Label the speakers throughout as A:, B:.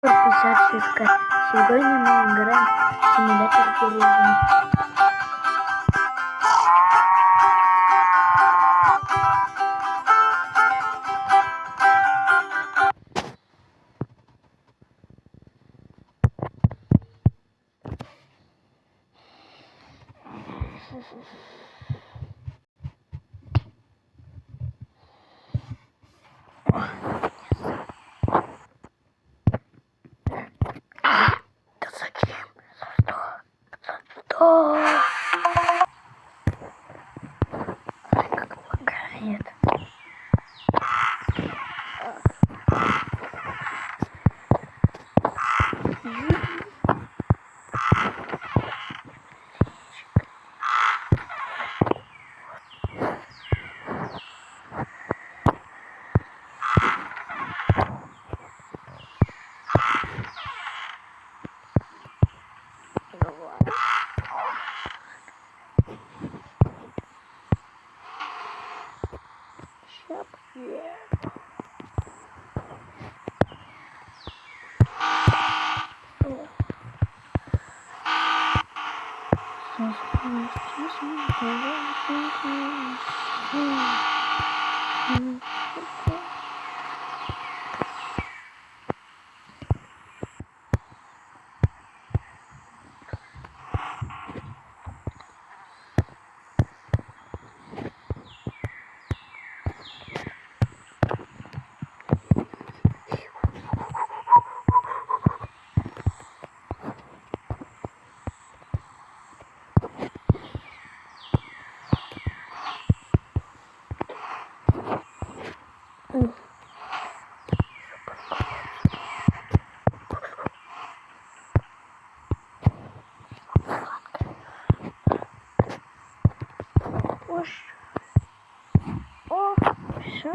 A: Писательская. Сегодня мы играем в симулятор деревни. Да зачем? За что? Ай, как лагает. О, все.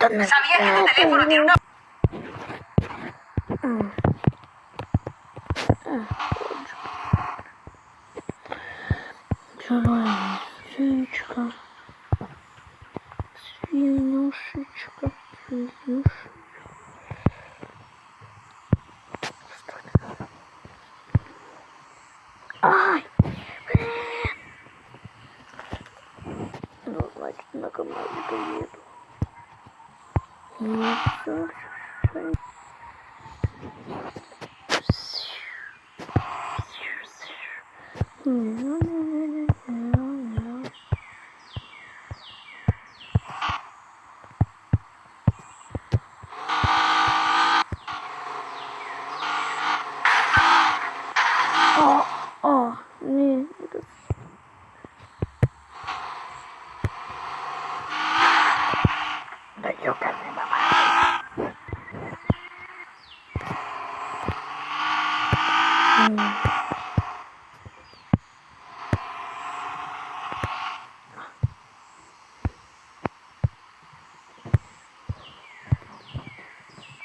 B: Sabía que tu teléfono tiene una...
A: Черная свечка, свинюшечка, свинюшечка. Ай, блин. Ну, значит, на команде еду. Ну, все. Да ёкарный бабай.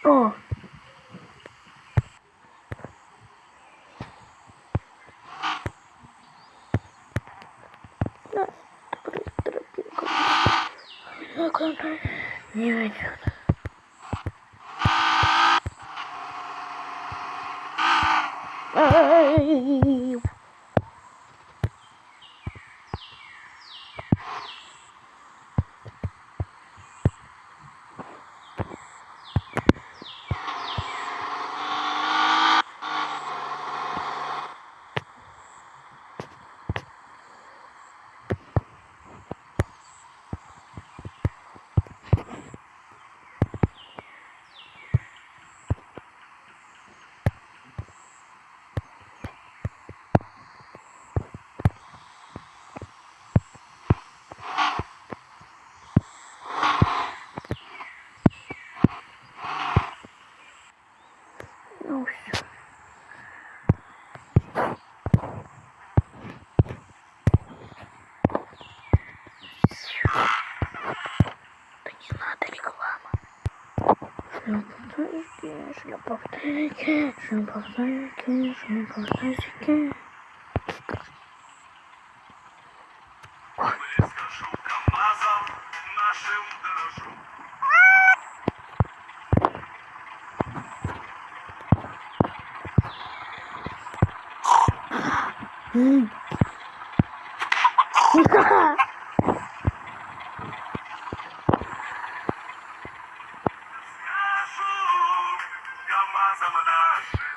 A: О! Да, тропинка. Не идет. Ай!
B: Скажу КамАЗом нашим дорожу. Скажу КамАЗом нашим.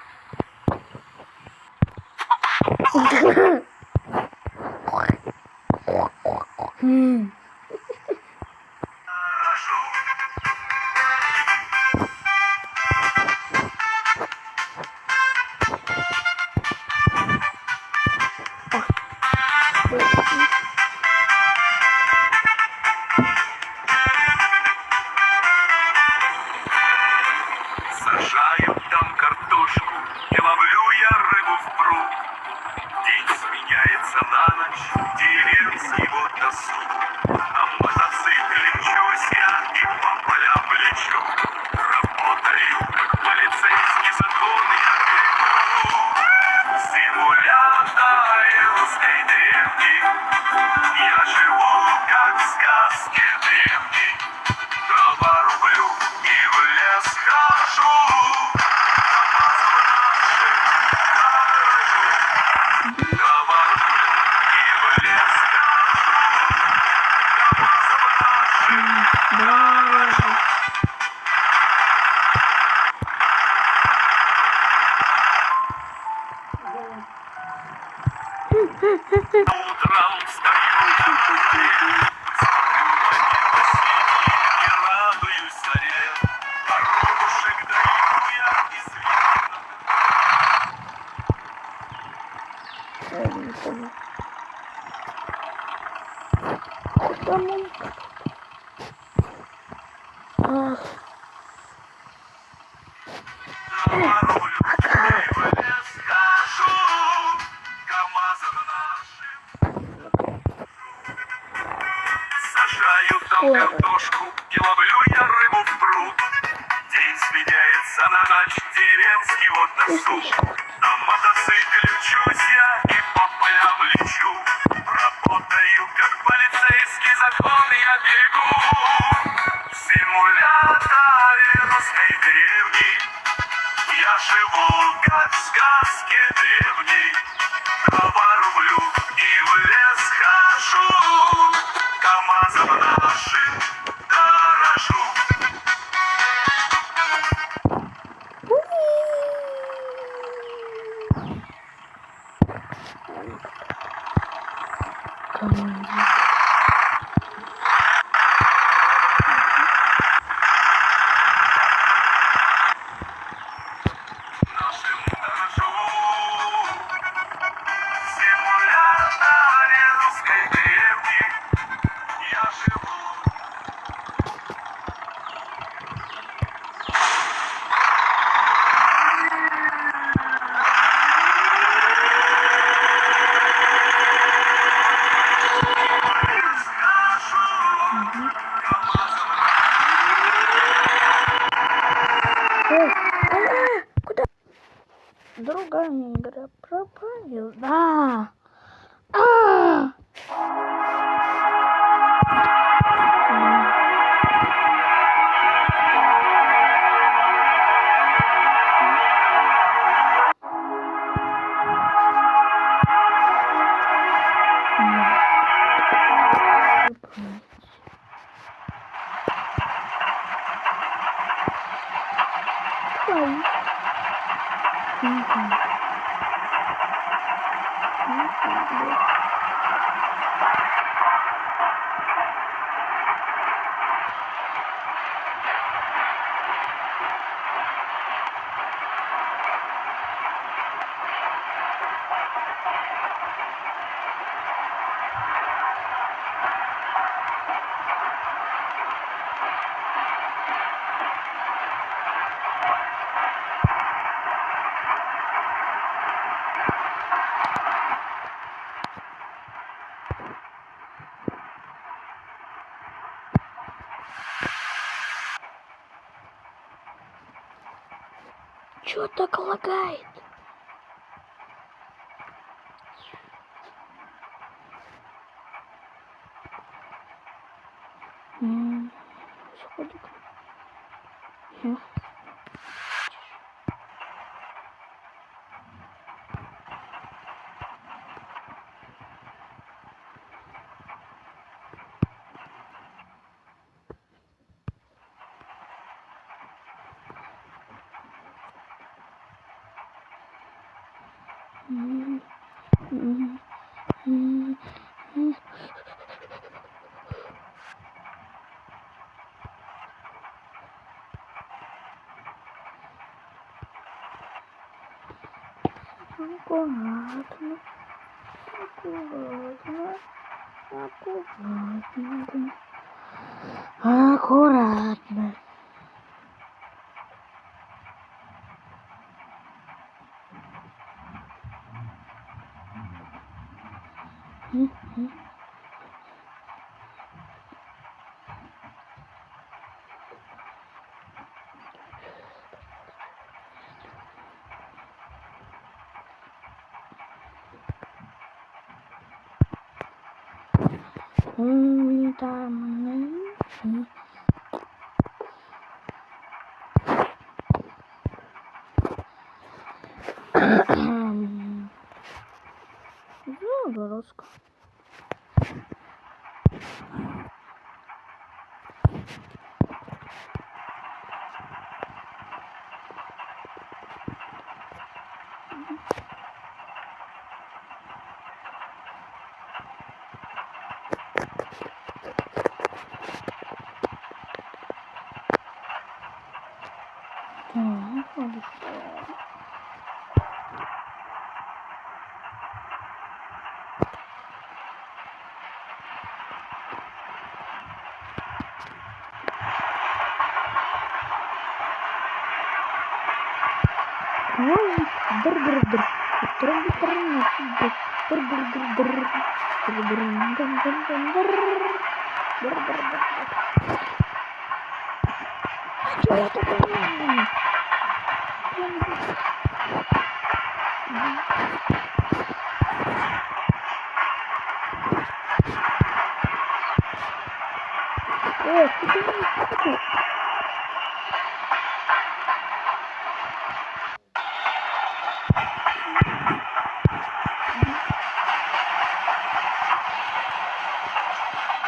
B: Сажаю там картошку и ловлю я рыбу в пруд. День сменяется на ночь, деревенский вот досуг. На мотоцикле мчусь я и по полям лечу. Работаю, как полицейский, законы я берегу. В симуляторе русской древни я живу, как в сказке древней. Дрова рублю и в лес хожу. Дрова рублю и в лес утром встаю я на дверь, смотрю на небо синее и радуюсь заре. Коровушек даю я и дрова рублю и в лес хожу. КамАЗом нашим сажаю там картошку и ловлю я рыбу в пруд. День сменяется на ночь, деревенский вот досуг. На мотоцикле мчусь я и по полям лечу. Работаю, как полицейский, закон я берегу. В симуляторе русской деревни я живу, как в сказке древней. Дрова рублю и в лес хожу. КамАЗом нашим дорожу. Нашим дорожу. В симуляторе русской древни я живу.
A: Куда? Другая игра пропадет. Да. Чё так лагает? Сходик. Аккуратно, аккуратно, аккуратно, аккуратно. Дорожка. Что я такое делаю?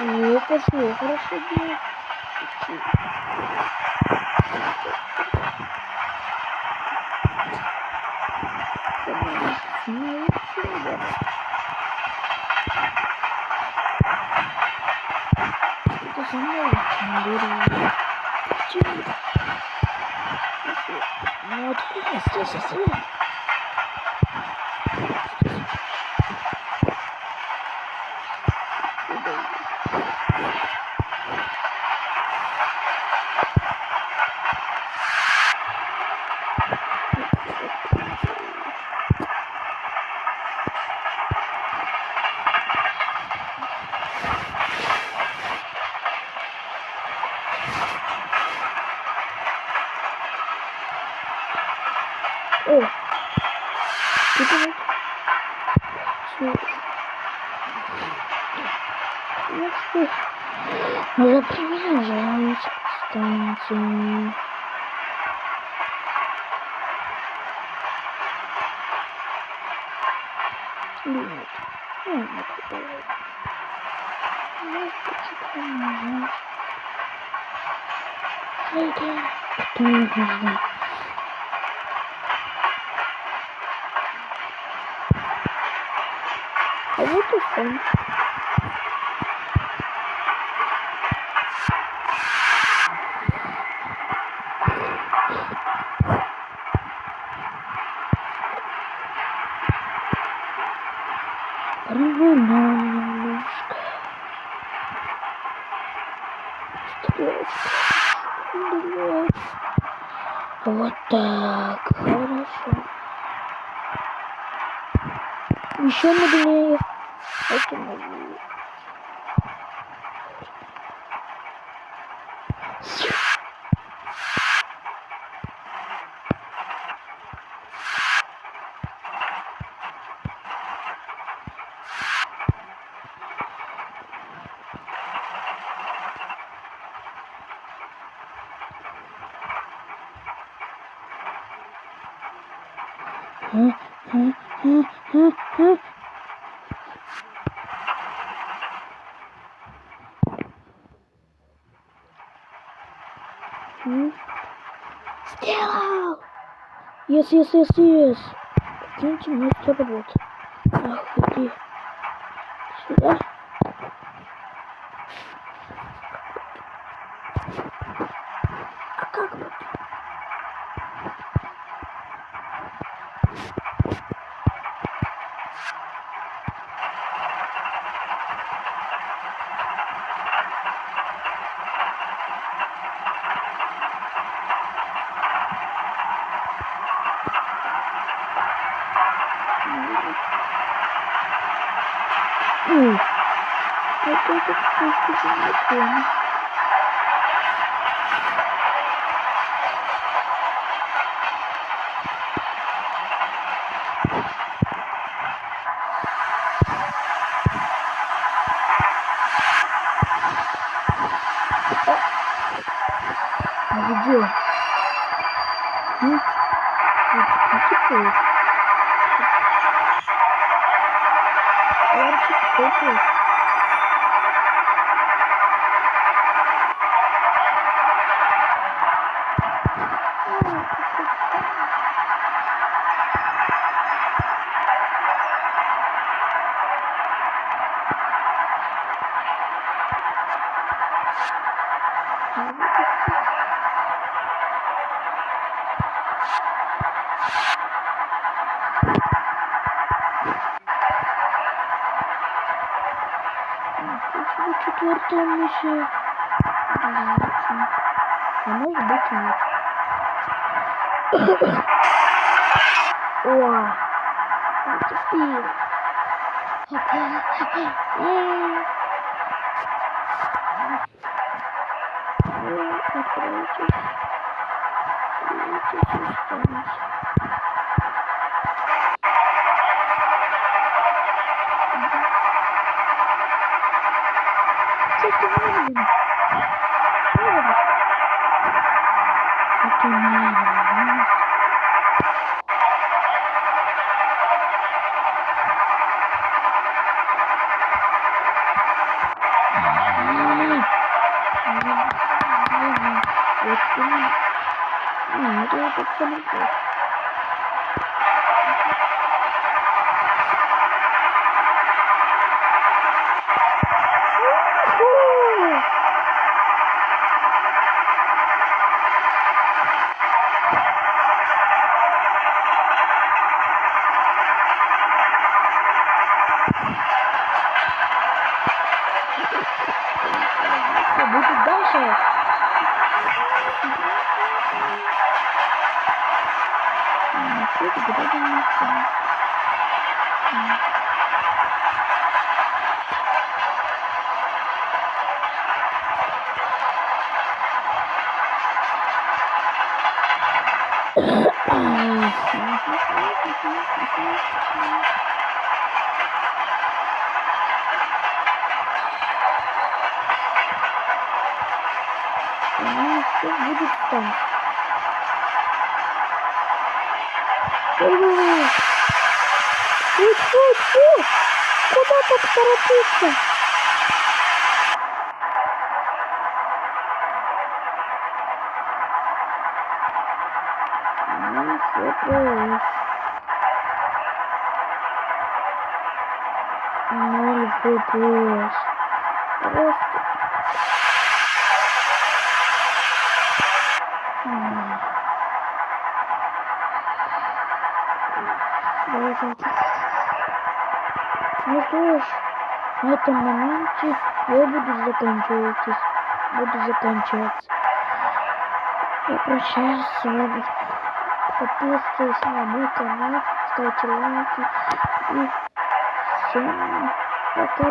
A: О, пошло, хорошо дело. Это самое лучшее. Ну откуда здесь освет? О! Это вот. Уже приближаюсь к станции. Нет. Нет, хватает. Это кто нужно? А вот и сон. Прогуляем немножко. Стрелочка. Вот так. Хорошо. Еще медленнее. Это медленнее. Сделал! Yes. Прикиньте, мне все работает. Ах, иди сюда. Как бы? Это просто не где? Четвертая миссия. А может быть и нет. О! Теперь. Что будет дальше? Что будет там? Фу! Куда так торопиться? Ноль FPS. Просто. Ну что ж, на этом моменте я буду заканчиваться. Я прощаюсь с вами. Подписывайтесь на мой канал, ставьте лайки и всем пока.